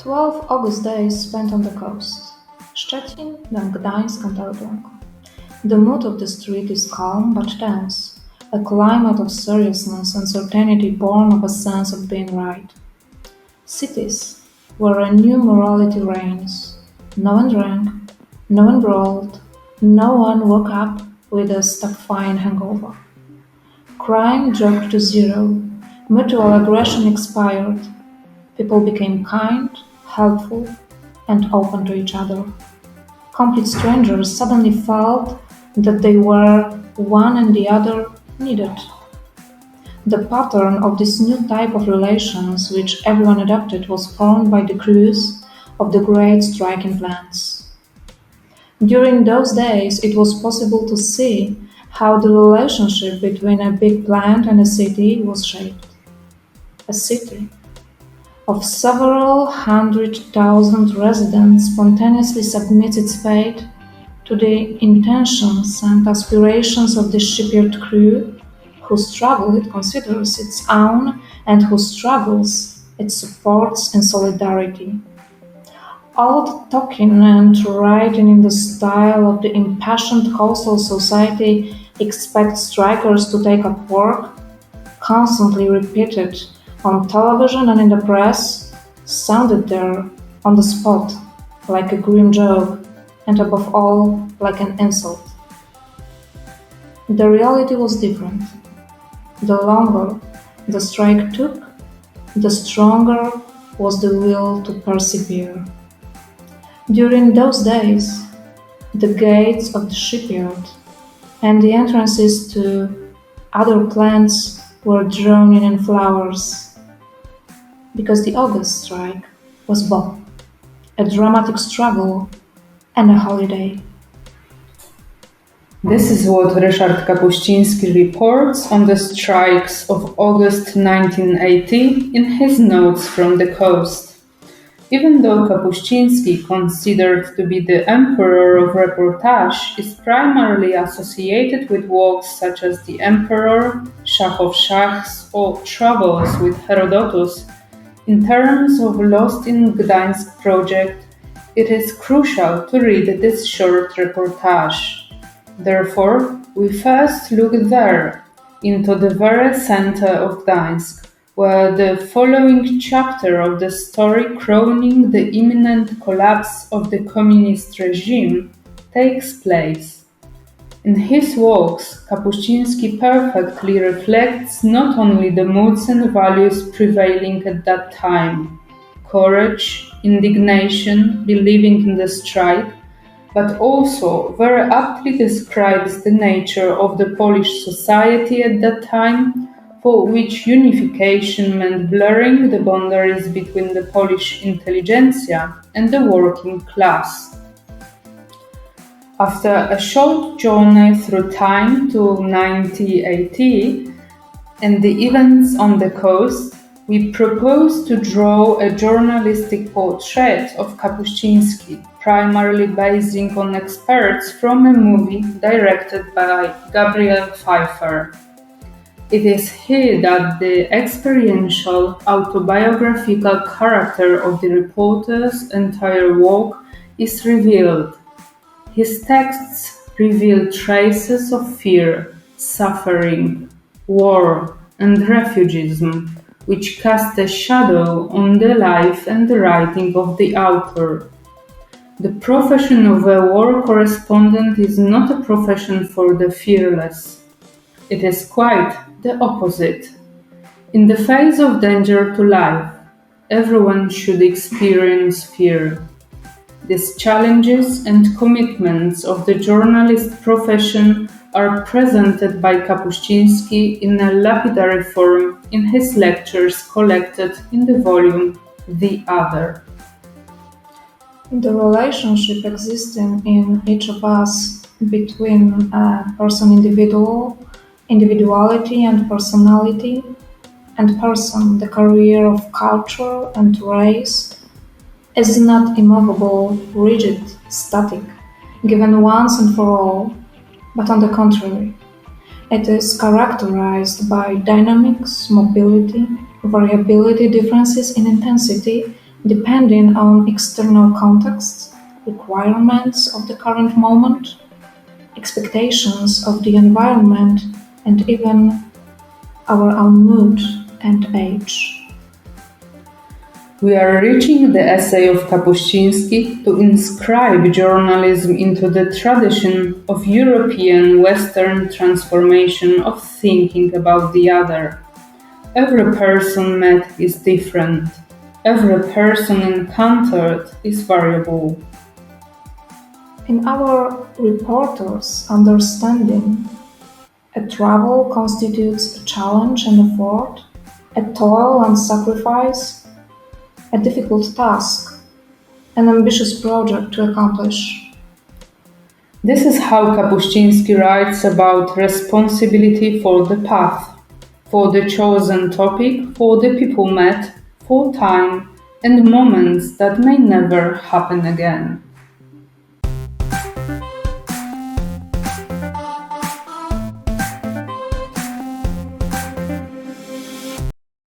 12 August days spent on the coast. Szczecin, then Gdańsk and Elbląg. The mood of the street is calm but tense, a climate of seriousness and certainty born of a sense of being right. Cities, where a new morality reigns. No one drank, no one brawled, no one woke up with a stupefying hangover. Crime dropped to zero, mutual aggression expired. People became kind, helpful, and open to each other. Complete strangers suddenly felt that they were one and the other needed. The pattern of this new type of relations which everyone adopted was formed by the crews of the great striking plants. During those days, it was possible to see how the relationship between a big plant and a city was shaped. A city of several 100,000 residents spontaneously submits its fate to the intentions and aspirations of the shipyard crew, whose struggle it considers its own and whose struggles it supports in solidarity. All the talking and writing in the style of the impassioned coastal society expects strikers to take up work, constantly repeated on television and in the press, sounded there on the spot like a grim joke and above all like an insult. The reality was different. The longer the strike took, the stronger was the will to persevere. During those days, the gates of the shipyard and the entrances to other plants were drawn in flowers, because the August strike was both a dramatic struggle and a holiday. This is what Ryszard Kapuściński reports on the strikes of August 1980 in his notes from the coast. Even though Kapuscinski, considered to be the emperor of reportage, is primarily associated with works such as The Emperor, Shah of Shahs, or Travels with Herodotus, in terms of Lost in Gdańsk project, it is crucial to read this short reportage. Therefore, we first look there, into the very center of Gdańsk, where the following chapter of the story crowning the imminent collapse of the communist regime takes place. In his works, Kapuscinski perfectly reflects not only the moods and values prevailing at that time, courage, indignation, believing in the strike, but also very aptly describes the nature of the Polish society at that time, for which unification meant blurring the boundaries between the Polish intelligentsia and the working class. After a short journey through time to 1980 and the events on the coast, we propose to draw a journalistic portrait of Kapuscinski, primarily basing on excerpts from a movie directed by Gabriel Pfeiffer. It is here that the experiential, autobiographical character of the reporter's entire work is revealed. His texts reveal traces of fear, suffering, war, and refugeeism, which cast a shadow on the life and the writing of the author. The profession of a war correspondent is not a profession for the fearless. It is quite the opposite. In the face of danger to life, everyone should experience fear. These challenges and commitments of the journalist profession are presented by Kapuscinski in a lapidary form in his lectures collected in the volume The Other. The relationship existing in each of us between individuality and personality, and person, the career of culture and race, is not immovable, rigid, static, given once and for all, but on the contrary, it is characterized by dynamics, mobility, variability, differences in intensity, depending on external contexts, requirements of the current moment, expectations of the environment, and even our own mood and age. We are reaching the essay of Kapuscinski to inscribe journalism into the tradition of European Western transformation of thinking about the other. Every person met is different. Every person encountered is variable. In our reporter's understanding, a travel constitutes a challenge and effort, a toil and sacrifice, a difficult task, an ambitious project to accomplish. This is how Kapuscinski writes about responsibility for the path, for the chosen topic, for the people met, for time, and moments that may never happen again.